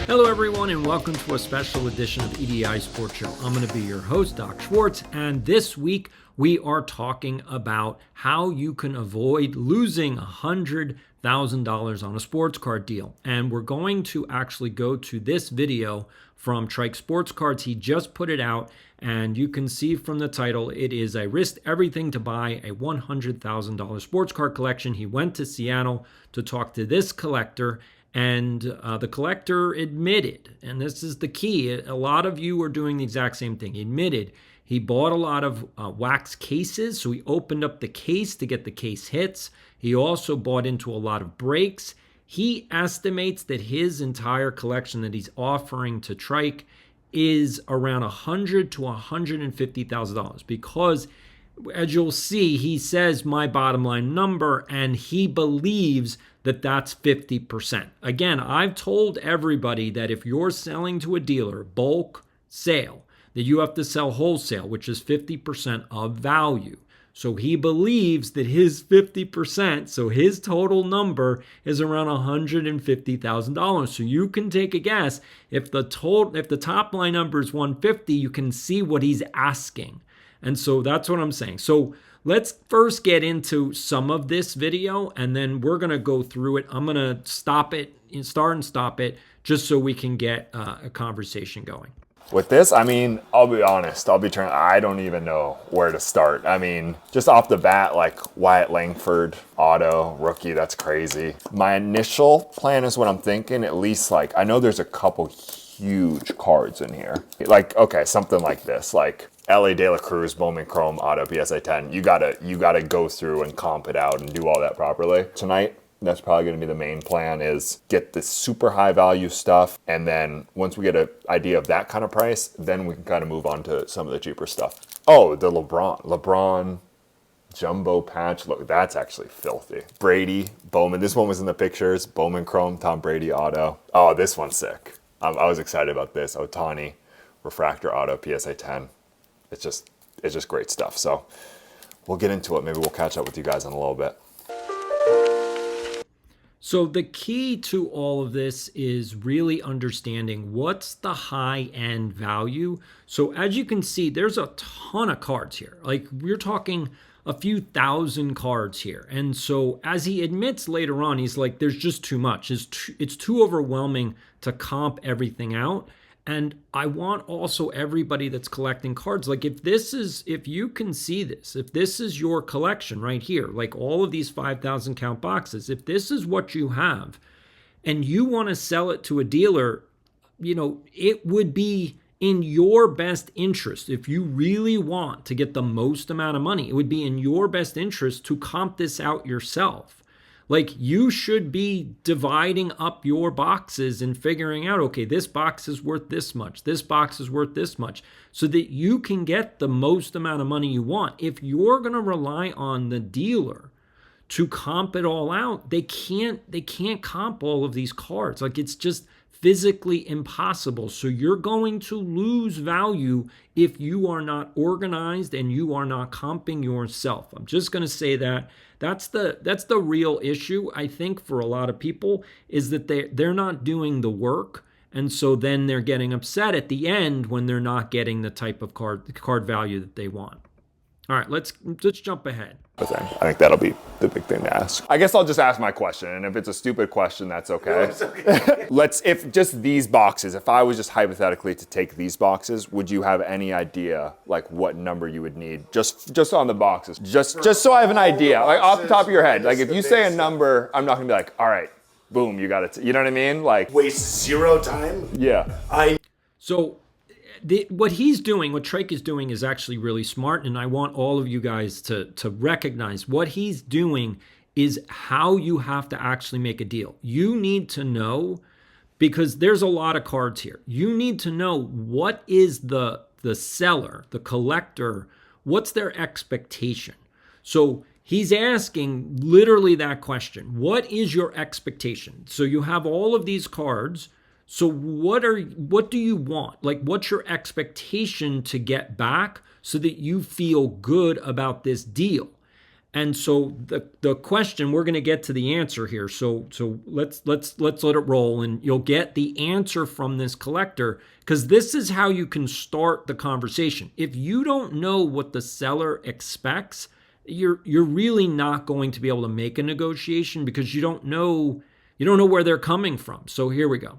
Hello everyone and welcome to a special edition of EDI Sports Show. I'm going to be your host, Doc Schwartz, and this week we are talking about how you can avoid losing $100,000 on a sports card deal. And we're going to actually go to this video from TrikeSportscards. He just put it out, and you can see from the title, it is I risked everything to buy a $100,000 sports card collection. He went to Seattle to talk to this collector, and the collector admitted, and this is the key, a lot of you are doing the exact same thing. He admitted he bought a lot of wax cases, so he opened up the case to get the case hits. He also bought into a lot of breaks. He estimates that his entire collection that he's offering to Trike is around $100,000 to $150,000 because, as you'll see, he says my bottom line number, and he believes that that's 50%. Again, I've told everybody that if you're selling to a dealer, bulk sale, that you have to sell wholesale, which is 50% of value. So he believes that his 50%, so his total number is around $150,000. So you can take a guess. If the top line number is 150, you can see what he's asking. And so that's what I'm saying. So let's first get into some of this video, and then we're going to go through it. I'm going to start and stop it, just so we can get a conversation going. With this, I mean, I'll be honest. I don't even know where to start. I mean, just off the bat, like Wyatt Langford, auto, rookie, that's crazy. My initial plan is what I'm thinking, at least like, I know there's a couple huge cards in here. Like, okay, something like this, like L.A. De La Cruz, Bowman Chrome, auto, PSA 10. You gotta go through and comp it out and do all that properly. Tonight, that's probably going to be the main plan, is get the super high value stuff. And then once we get an idea of that kind of price, then we can kind of move on to some of the cheaper stuff. Oh, the LeBron jumbo patch. Look, that's actually filthy. Brady, Bowman. This one was in the pictures. Bowman Chrome, Tom Brady auto. Oh, this one's sick. I was excited about this. Ohtani, refractor auto, PSA 10. It's just great stuff. So we'll get into it. Maybe we'll catch up with you guys in a little bit. So the key to all of this is really understanding what's the high-end value. So as you can see, there's a ton of cards here. Like, we're talking a few thousand cards here. And so as he admits later on, he's like, there's just too much. It's too overwhelming to comp everything out. And I want also everybody that's collecting cards, like if you can see this, if this is your collection right here, like all of these 5,000 count boxes, if this is what you have and you want to sell it to a dealer, it would be in your best interest. If you really want to get the most amount of money, it would be in your best interest to comp this out yourself. Like, you should be dividing up your boxes and figuring out, okay, this box is worth this much, this box is worth this much, so that you can get the most amount of money you want. If you're going to rely on the dealer to comp it all out, they can't comp all of these cards. Like, it's just physically impossible. So you're going to lose value if you are not organized and you are not comping yourself. I'm just going to say that. That's the real issue, I think, for a lot of people, is that they're not doing the work, and so then they're getting upset at the end when they're not getting the type of card value that they want. All right, let's jump ahead. I think that'll be the big thing to ask. I guess I'll just ask my question, and if it's a stupid question, that's okay. No, it's okay. If just these boxes, if I was just hypothetically to take these boxes, would you have any idea like what number you would need just on the boxes? Just so I have an idea, like off the top of your head. Like if you say a number, I'm not gonna be like, all right, boom, you got it. You know what I mean? Like waste zero time. Yeah. What he's doing, what Trike is doing, is actually really smart, and I want all of you guys to recognize what he's doing is how you have to actually make a deal. You need to know, because there's a lot of cards here. You need to know what is the seller, the collector, what's their expectation. So he's asking literally that question. What is your expectation? So you have all of these cards. So what do you want? Like, what's your expectation to get back so that you feel good about this deal? And so the question, we're going to get to the answer here. So let's let it roll, and you'll get the answer from this collector, because this is how you can start the conversation. If you don't know what the seller expects, you're really not going to be able to make a negotiation, because you don't know where they're coming from. So here we go.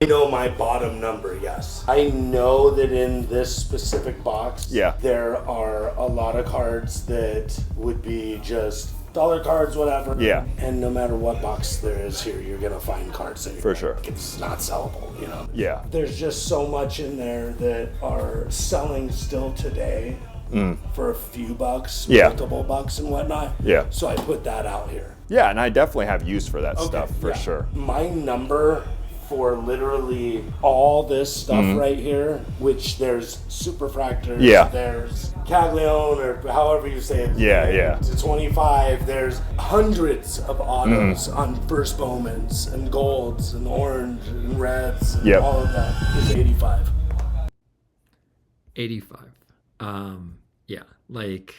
I know my bottom number, yes. I know that in this specific box, there are a lot of cards that would be just dollar cards, whatever. Yeah. And no matter what box there is here, you're going to find cards that For sure. It's not sellable, you know? Yeah. There's just so much in there that are selling still today for a few bucks, multiple bucks and whatnot. Yeah. So I put that out here. Yeah, and I definitely have use for that stuff, for sure. My number for literally all this stuff right here, which there's Superfractors, there's Caglione, or however you say it. To 25, there's hundreds of autos on first Bowmans and golds and orange and reds and all of that is 85. 85. Like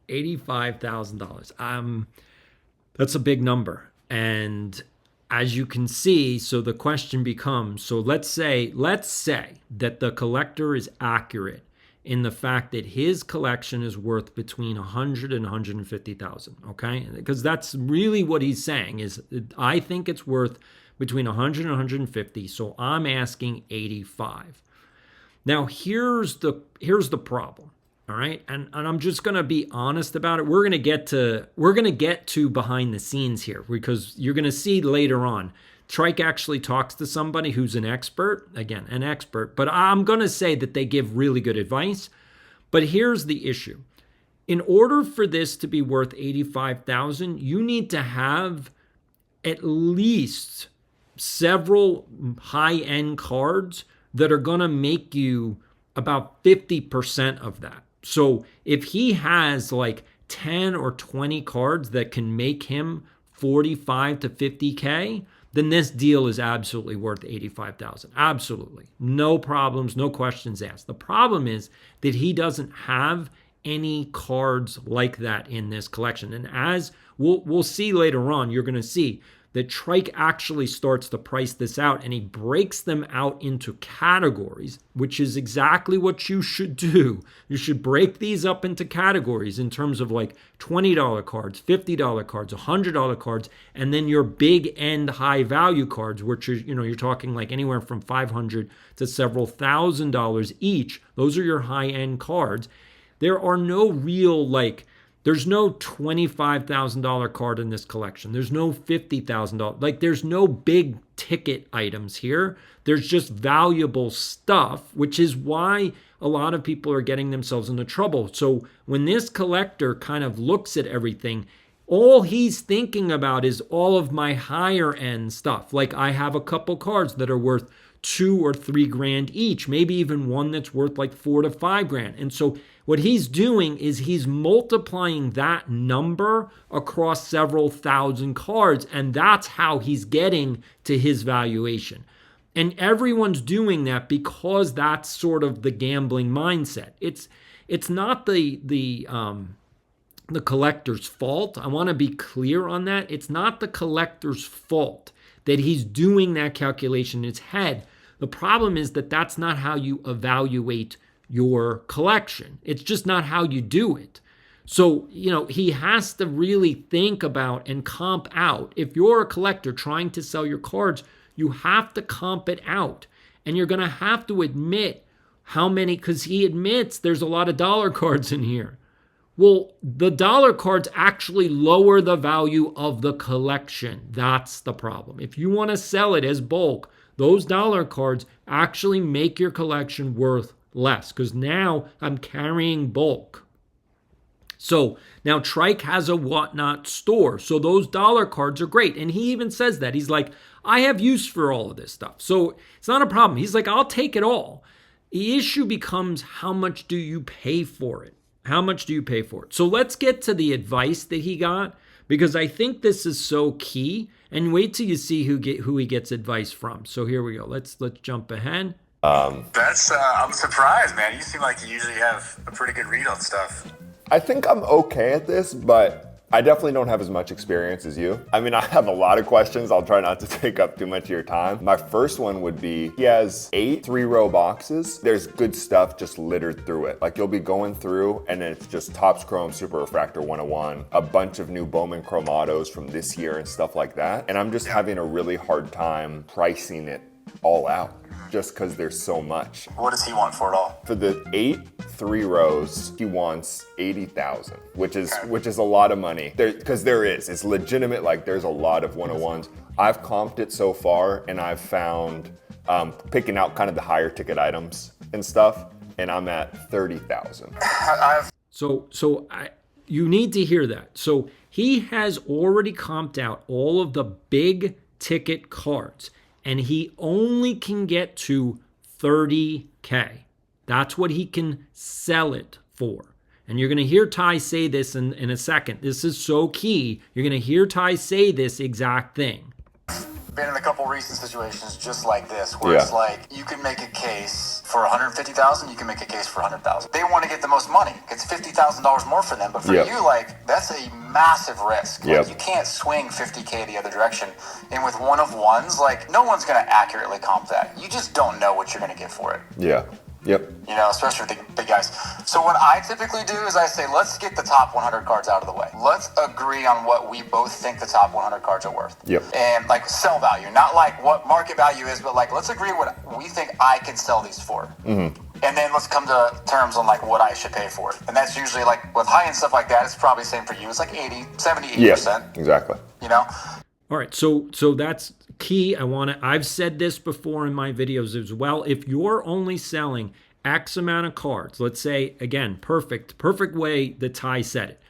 $85,000. That's a big number. And as you can see, so the question becomes, so let's say that the collector is accurate in the fact that his collection is worth between 100 and 150,000, okay? Because that's really what he's saying, is I think it's worth between 100 and 150, so I'm asking 85. Now here's the problem. All right. And I'm just going to be honest about it. We're going to get to behind the scenes here, because you're going to see later on, Trike actually talks to somebody who's an expert, but I'm going to say that they give really good advice. But here's the issue. In order for this to be worth 85,000, you need to have at least several high-end cards that are going to make you about 50% of that. So if he has like 10 or 20 cards that can make him 45 to 50K, then this deal is absolutely worth 85,000. Absolutely. No problems, no questions asked. The problem is that he doesn't have any cards like that in this collection. And as we'll see later on, you're going to see that Trike actually starts to price this out, and he breaks them out into categories, which is exactly what you should do. You should break these up into categories in terms of like $20 cards, $50 cards, $100 cards, and then your big end high value cards, which are, you're talking like anywhere from $500 to several $1,000s each. Those are your high end cards. There are no real there's no $25,000 card in this collection. There's no $50,000. There's no big ticket items here. There's just valuable stuff, which is why a lot of people are getting themselves into trouble. So when this collector kind of looks at everything, all he's thinking about is all of my higher end stuff. Like I have a couple cards that are worth $2,000 or $3,000 each, maybe even one that's worth like $4,000 to $5,000. And so what he's doing is he's multiplying that number across several thousand cards, and that's how he's getting to his valuation. And everyone's doing that because that's sort of the gambling mindset. It's not the collector's fault. I want to be clear on that. It's not the collector's fault that he's doing that calculation in his head. The problem is that that's not how you evaluate your collection. It's just not how you do it. So, he has to really think about and comp out. If you're a collector trying to sell your cards, you have to comp it out. And you're going to have to admit how many, because he admits there's a lot of dollar cards in here. Well, the dollar cards actually lower the value of the collection. That's the problem. If you want to sell it as bulk, those dollar cards actually make your collection worth less, because now I'm carrying bulk. So now Trike has a whatnot store. So those dollar cards are great. And he even says that. He's like, I have use for all of this stuff. So it's not a problem. He's like, I'll take it all. The issue becomes, how much do you pay for it? How much do you pay for it? So let's get to the advice that he got, because I think this is so key. And wait till you see who he gets advice from. So here we go. Let's jump ahead. I'm surprised, man. You seem like you usually have a pretty good read on stuff. I think I'm okay at this, but I definitely don't have as much experience as you. I mean, I have a lot of questions. I'll try not to take up too much of your time. My first one would be, he has 8 3-row boxes. There's good stuff just littered through it. Like, you'll be going through and it's just Topps Chrome Super Refractor 101, a bunch of new Bowman Chrome Autos from this year and stuff like that. And I'm just having a really hard time pricing it all out, just because there's so much. What does he want for it all? For the 8 3-rows, he wants $80,000, which is a lot of money. Because it's legitimate. Like, there's a lot of 101s. I've comped it so far, and I've found picking out kind of the higher ticket items and stuff, and I'm at $30,000. You need to hear that. So he has already comped out all of the big ticket cards, and he only can get to $30K. That's what he can sell it for. And you're going to hear Ty say this in a second. This is so key. You're going to hear Ty say this exact thing. Been in a couple recent situations just like this, where it's like, you can make a case for $150,000, you can make a case for $100,000. They want to get the most money. It's $50,000 more for them, but for you, like, that's a massive risk. Like, you can't swing $50K the other direction. And with one of ones, like, no one's going to accurately comp that. You just don't know what you're going to get for it. Yeah. Yep. You know, especially with the big guys. So what I typically do is I say, let's get the top 100 cards out of the way. Let's agree on what we both think the top 100 cards are worth. Yep. And like sell value, not like what market value is, but like, let's agree what we think I can sell these for. Mm-hmm. And then let's come to terms on like what I should pay for it. And that's usually like with high-end stuff like that, it's probably the same for you. It's like 70, 80%. Yeah, exactly. You know? All right, so that's key. I've said this before in my videos as well. If you're only selling X amount of cards, let's say, again, perfect way that Ty said it.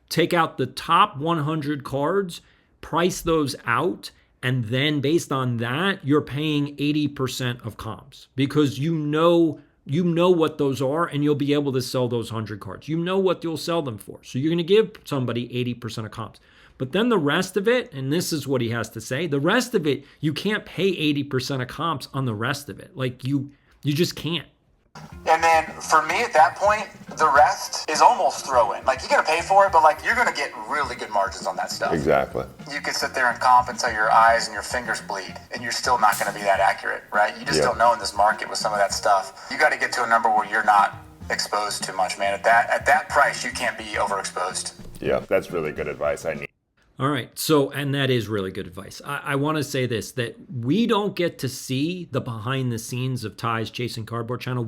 Take out the top 100 cards, price those out, and then based on that, you're paying 80% of comps because you know what those are, and you'll be able to sell those 100 cards. You know what you'll sell them for. So you're going to give somebody 80% of comps. But then the rest of it, and this is what he has to say, the rest of it, you can't pay 80% of comps on the rest of it. Like, you just can't. And then for me at that point, the rest is almost throw in. Like, you're going to pay for it, but like, you're going to get really good margins on that stuff. Exactly. You can sit there and comp until your eyes and your fingers bleed, and you're still not going to be that accurate, right? You just don't know in this market with some of that stuff. You got to get to a number where you're not exposed too much, man. At that price, you can't be overexposed. Yeah, that's really good advice. I need. All right. So, and that is really good advice. I want to say this, that we don't get to see the behind the scenes of Ty's Chasing Cardboard channel.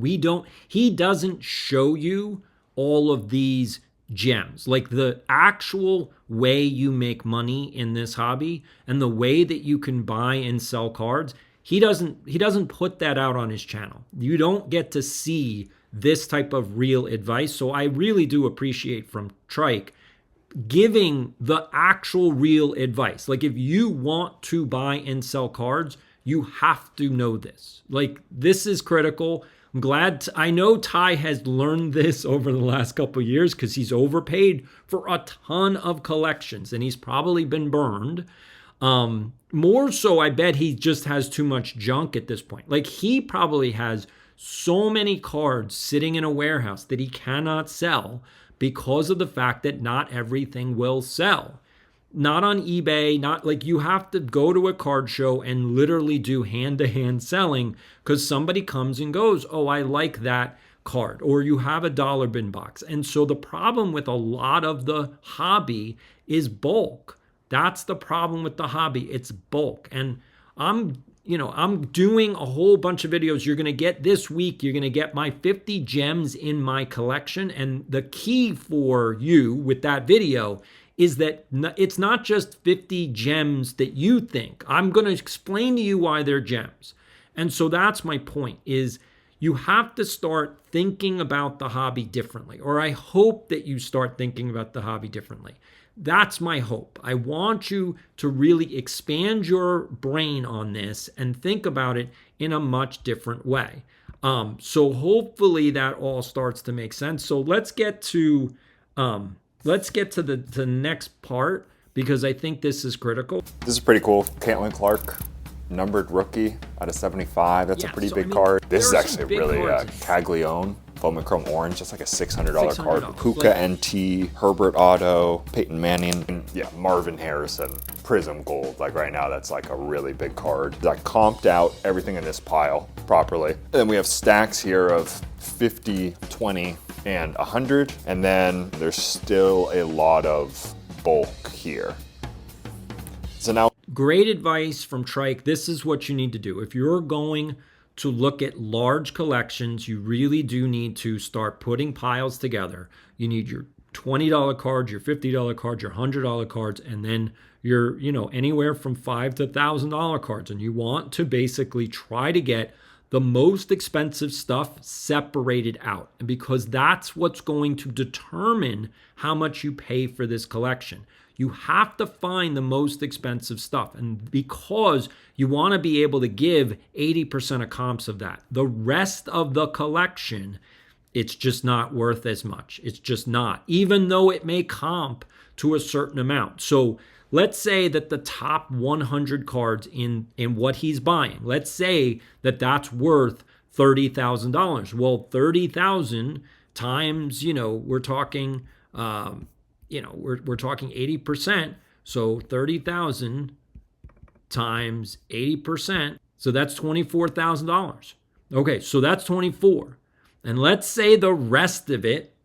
He doesn't show you all of these gems, like the actual way you make money in this hobby and the way that you can buy and sell cards. He doesn't put that out on his channel. You don't get to see this type of real advice. So I really do appreciate from Trike giving the actual real advice. Like, if you want to buy and sell cards, you have to know this. Like, this is critical. I'm glad. I know Ty has learned this over the last couple of years because he's overpaid for a ton of collections and he's probably been burned. More so, I bet he just has too much junk at this point. Like, he probably has so many cards sitting in a warehouse that he cannot sell because of the fact that not everything will sell. Not on eBay, not like you have to go to a card show and literally do hand-to-hand selling because somebody comes and goes, oh, I like that card, or you have a dollar bin box. And so the problem with a lot of the hobby is bulk. That's the problem with the hobby. It's bulk. And I'm doing a whole bunch of videos. You're going to get this week, you're going to get my 50 gems in my collection. And the key for you with that video is that it's not just 50 gems that you think. I'm going to explain to you why they're gems. And so that's my point, is you have to start thinking about the hobby differently, or I hope that you start thinking about the hobby differently. That's my hope. I want you to really expand your brain on this and think about it in a much different way. So hopefully that all starts to make sense. So let's get to the next part, because I think this is critical. This is pretty cool. Caitlin Clark, numbered rookie out of 75. That's a pretty big card. This is actually really Caglione Foamichrome Orange. That's like a $600 card. $600. Puka NT, Herbert Auto, Peyton Manning, and yeah, Marvin Harrison. Prism Gold, like right now, that's like a really big card. I comped out everything in this pile properly. And then we have stacks here of 50, 20, and 100. And then there's still a lot of bulk here. So now, great advice from Trike. This is what you need to do. If you're going to look at large collections, you really do need to start putting piles together. You need your $20 cards, your $50 cards, your $100 cards, and then your, anywhere from $5 to $1,000 cards. And you want to basically try to get the most expensive stuff separated out. And because that's what's going to determine how much you pay for this collection. You have to find the most expensive stuff. And because you want to be able to give 80% of comps of that, the rest of the collection, it's just not worth as much. It's just not, even though it may comp to a certain amount. So let's say that the top 100 cards in what he's buying, let's say that that's worth $30,000. Well, 30,000 times, we're talking, we're talking 80%. So 30,000 times 80%. So that's $24,000. Okay, so that's 24. And let's say the rest of it,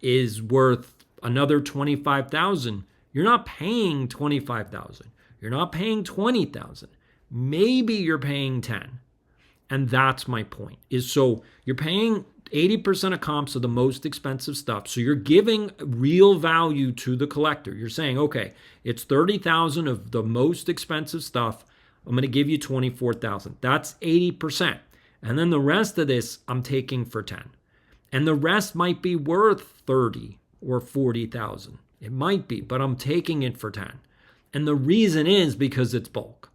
is worth another 25,000. You're not paying 25,000. You're not paying 20,000. Maybe you're paying 10. And that's my point. Is so you're paying 80% of comps of the most expensive stuff. So you're giving real value to the collector. You're saying, okay, it's 30,000 of the most expensive stuff. I'm going to give you 24,000. That's 80%. And then the rest of this I'm taking for 10. And the rest might be worth 30 or 40,000. It might be, but I'm taking it for 10. And the reason is because it's bulk.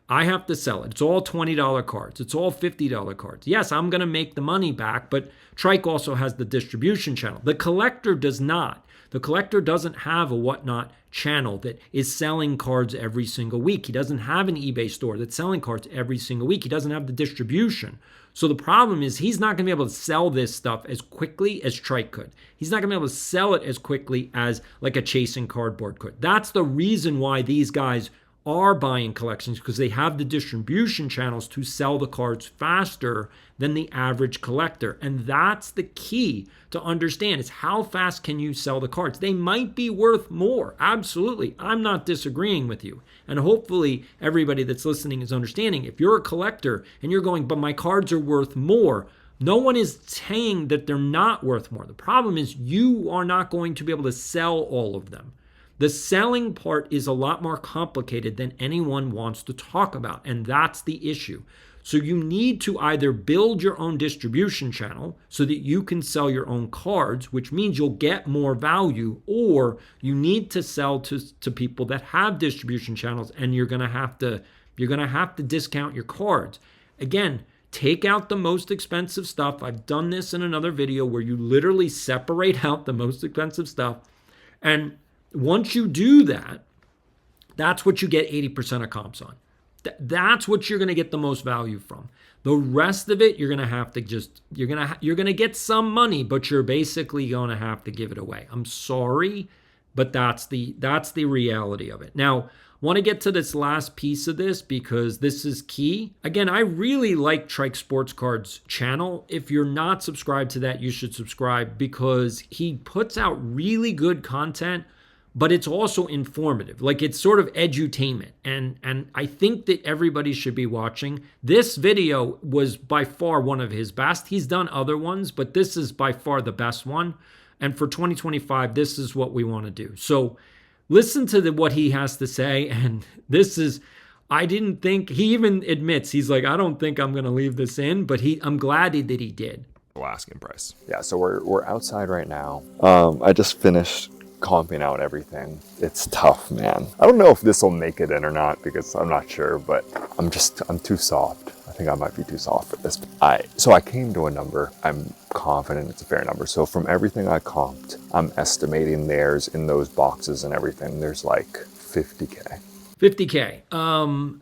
I have to sell it. It's all $20 cards. It's all $50 cards. Yes, I'm going to make the money back, but Trike also has the distribution channel. The collector does not. The collector doesn't have a whatnot channel that is selling cards every single week. He doesn't have an eBay store that's selling cards every single week. He doesn't have the distribution. So the problem is he's not going to be able to sell this stuff as quickly as Trike could. He's not going to be able to sell it as quickly as like a Chasing Cardboard could. That's the reason why these guys are buying collections, because they have the distribution channels to sell the cards faster than the average collector. And that's the key to understand, is how fast can you sell the cards? They might be worth more. Absolutely. I'm not disagreeing with you. And hopefully everybody that's listening is understanding. If you're a collector and you're going, but my cards are worth more, no one is saying that they're not worth more. The problem is you are not going to be able to sell all of them. The selling part is a lot more complicated than anyone wants to talk about, and that's the issue. So you need to either build your own distribution channel so that you can sell your own cards, which means you'll get more value, or you need to sell to people that have distribution channels, and you're gonna have to discount your cards. Again, take out the most expensive stuff. I've done this in another video where you literally separate out the most expensive stuff, and once you do that, that's what you get 80% of comps on. That's what you're going to get the most value from. The rest of it, you're going to have to you're going to get some money, but you're basically going to have to give it away. I'm sorry, but that's the reality of it. Now, I want to get to this last piece of this because this is key. Again, I really like Trike Sports Cards channel. If you're not subscribed to that, you should subscribe, because he puts out really good content, but it's also informative. Like, it's sort of edutainment. And I think that everybody should be watching. This video was by far one of his best. He's done other ones, but this is by far the best one. And for 2025, this is what we want to do. So listen to what he has to say. And this is, I didn't think, he even admits, he's like, I don't think I'm going to leave this in, but I'm glad that he did. Asking price. Yeah, so we're outside right now. I just finished comping out everything. It's tough, man. I don't know if this will make it in or not, because I'm not sure, but I'm too soft. I think I might be too soft for this. So I came to a number. I'm confident it's a fair number. So from everything I comped, I'm estimating there's, in those boxes and everything, there's like 50K. 50K.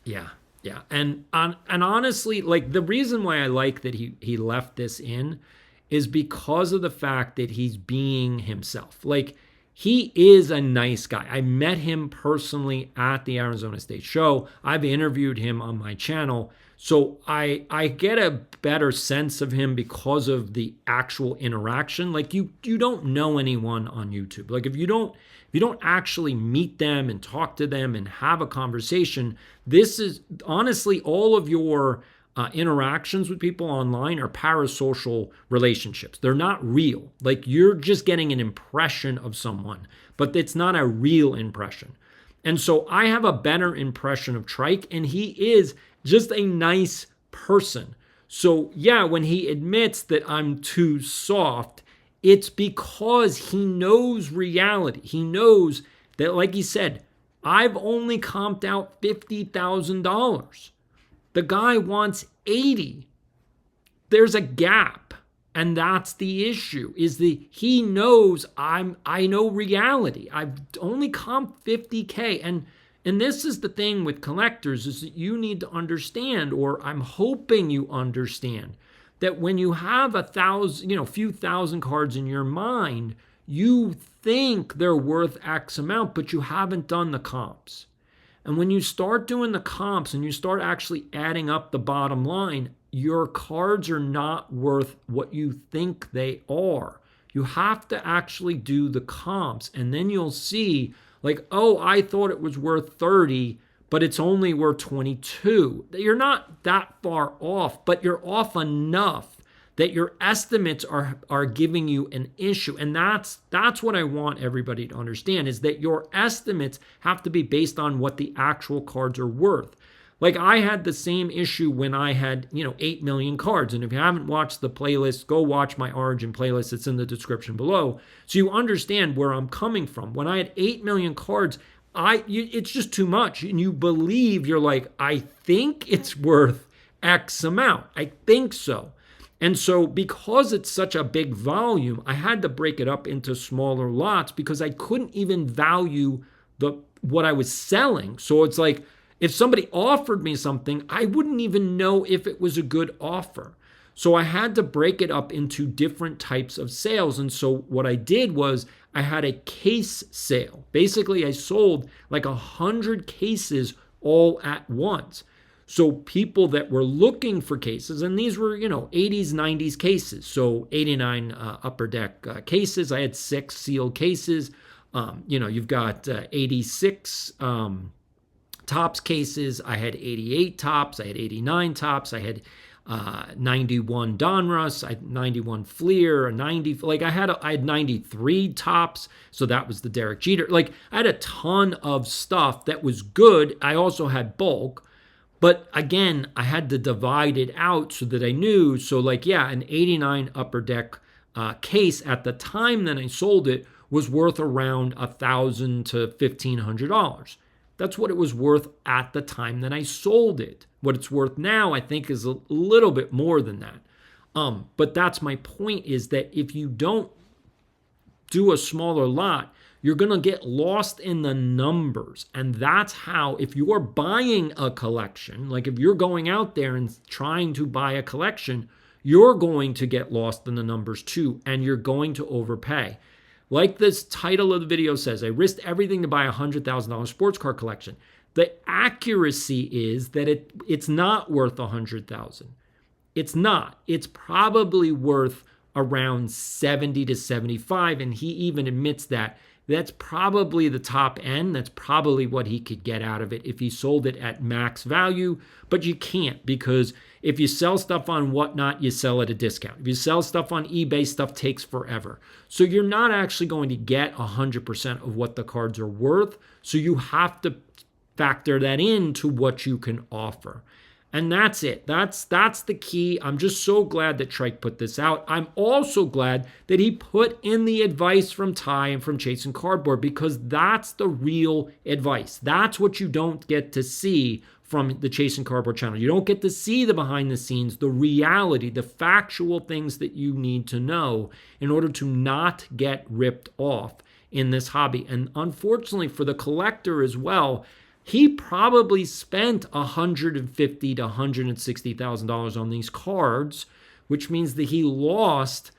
Yeah. Yeah, and honestly, like the reason why I like that he left this in is because of the fact that he's being himself. Like he is a nice guy. I met him personally at the Arizona State Show. I've interviewed him on my channel. So I get a better sense of him because of the actual interaction. Like you don't know anyone on YouTube. Like if you don't actually meet them and talk to them and have a conversation, this is honestly all of your interactions with people online are parasocial relationships. They're not real. Like you're just getting an impression of someone, but it's not a real impression. And so I have a better impression of Trike, and he is just a nice person. So yeah, when he admits that I'm too soft, it's because he knows reality. He knows that, like he said, I've only comped out $50,000. The guy wants 80. There's a gap. And that's the issue, is that he knows I know reality. I've only comped 50K. And this is the thing with collectors, is that you need to understand, or I'm hoping you understand, that when you have a few thousand cards in your mind, you think they're worth X amount, but you haven't done the comps. And when you start doing the comps and you start actually adding up the bottom line, your cards are not worth what you think they are. You have to actually do the comps, and then you'll see, like, oh, I thought it was worth 30, but it's only worth 22. You're not that far off, but you're off enough that your estimates are giving you an issue. And that's what I want everybody to understand, is that your estimates have to be based on what the actual cards are worth. Like I had the same issue when I had, 8 million cards. And if you haven't watched the playlist, go watch my Origin playlist. It's in the description below. So you understand where I'm coming from. When I had 8 million cards, it's just too much. And you believe, you're like, I think it's worth X amount. I think so. And so because it's such a big volume, I had to break it up into smaller lots because I couldn't even value what I was selling. So it's like, if somebody offered me something, I wouldn't even know if it was a good offer. So I had to break it up into different types of sales. And so what I did was I had a case sale. Basically, I sold like 100 cases all at once. So people that were looking for cases, and these were, 80s, 90s cases. So 89 upper deck cases. I had 6 sealed cases. You've got 86 tops cases. I had 88 tops. I had 89 tops. I had 91 Donruss. I had 91 Fleer, a 90. Like I had 93 tops. So that was the Derek Jeter. Like I had a ton of stuff that was good. I also had bulk. But again, I had to divide it out so that I knew. So like, yeah, an 89 upper deck case at the time that I sold it was worth around $1,000 to $1,500. That's what it was worth at the time that I sold it. What it's worth now, I think, is a little bit more than that. But that's my point, is that if you don't do a smaller lot, you're going to get lost in the numbers. And that's how, if you're buying a collection, like if you're going out there and trying to buy a collection, you're going to get lost in the numbers too, and you're going to overpay. Like this title of the video says, I risked everything to buy a $100,000 sports card collection. The accuracy is that it's not worth $100,000. It's not. It's probably worth around 70 to 75, and he even admits that. That's probably the top end. That's probably what he could get out of it if he sold it at max value. But you can't, because if you sell stuff on Whatnot, you sell at a discount. If you sell stuff on eBay, stuff takes forever. So you're not actually going to get 100% of what the cards are worth. So you have to factor that into what you can offer. And that's it. That's the key. I'm just so glad that Trike put this out. I'm also glad that he put in the advice from Ty and from Chasing Cardboard, because that's the real advice. That's what you don't get to see from the Chasing Cardboard channel. You don't get to see the behind the scenes, the reality, the factual things that you need to know in order to not get ripped off in this hobby. And unfortunately for the collector as well, he probably spent $150,000 to $160,000 on these cards, which means that he lost,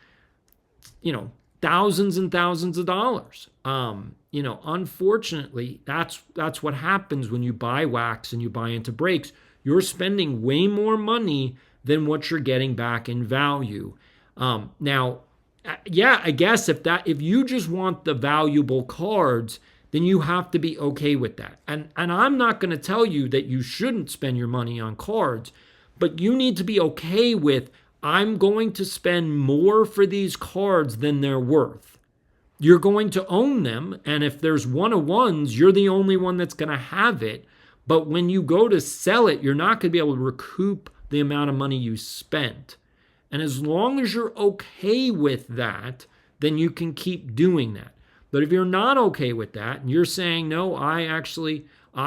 thousands and thousands of dollars. Unfortunately, that's what happens when you buy wax and you buy into breaks. You're spending way more money than what you're getting back in value. Now, I guess if you just want the valuable cards, then you have to be okay with that. And I'm not going to tell you that you shouldn't spend your money on cards, but you need to be okay with, I'm going to spend more for these cards than they're worth. You're going to own them, and if there's one-of-ones, you're the only one that's going to have it. But when you go to sell it, you're not going to be able to recoup the amount of money you spent. And as long as you're okay with that, then you can keep doing that. But if you're not okay with that, and you're saying, no, I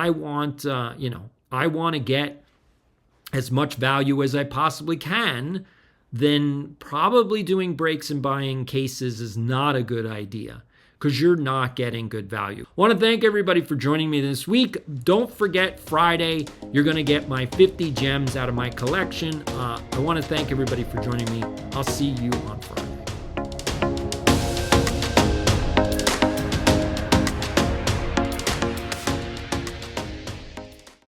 want to get as much value as I possibly can, then probably doing breaks and buying cases is not a good idea, because you're not getting good value. I want to thank everybody for joining me this week. Don't forget, Friday, you're going to get my 50 gems out of my collection. I want to thank everybody for joining me. I'll see you on Friday.